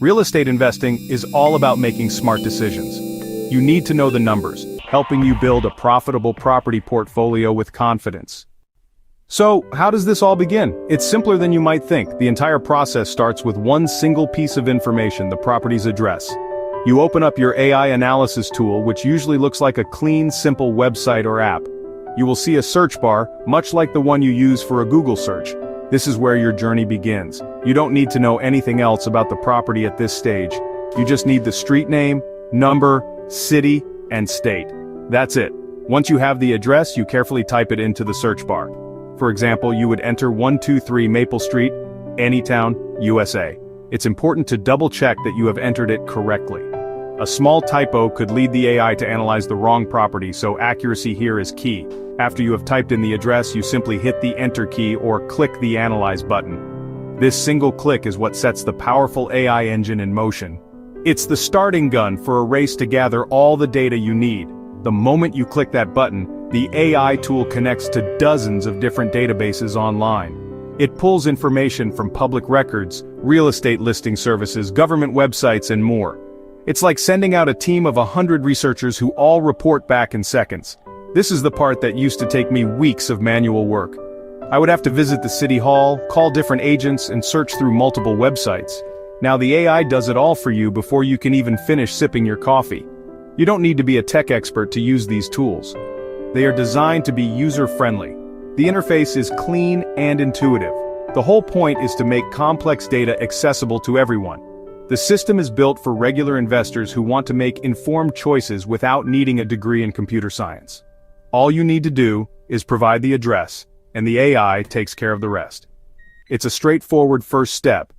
Real estate investing is all about making smart decisions. You need to know the numbers, helping you build a profitable property portfolio with confidence. So, how does this all begin? It's simpler than you might think. The entire process starts with one single piece of information, the property's address. You open up your AI analysis tool, which usually looks like a clean, simple website or app. You will see a search bar, much like the one you use for a Google search. This is where your journey begins. You don't need to know anything else about the property at this stage. You just need the street name, number, city, and state. That's it. Once you have the address, you carefully type it into the search bar. For example, you would enter 123 Maple Street, Anytown, USA. It's important to double-check that you have entered it correctly. A small typo could lead the AI to analyze the wrong property, so accuracy here is key. After you have typed in the address, you simply hit the Enter key or click the Analyze button. This single click is what sets the powerful AI engine in motion. It's the starting gun for a race to gather all the data you need. The moment you click that button, the AI tool connects to dozens of different databases online. It pulls information from public records, real estate listing services, government websites, and more. It's like sending out a team of 100 researchers who all report back in seconds. This is the part that used to take me weeks of manual work. I would have to visit the city hall, call different agents, and search through multiple websites. Now the AI does it all for you before you can even finish sipping your coffee. You don't need to be a tech expert to use these tools. They are designed to be user-friendly. The interface is clean and intuitive. The whole point is to make complex data accessible to everyone. The system is built for regular investors who want to make informed choices without needing a degree in computer science. All you need to do is provide the address, and the AI takes care of the rest. It's a straightforward first step,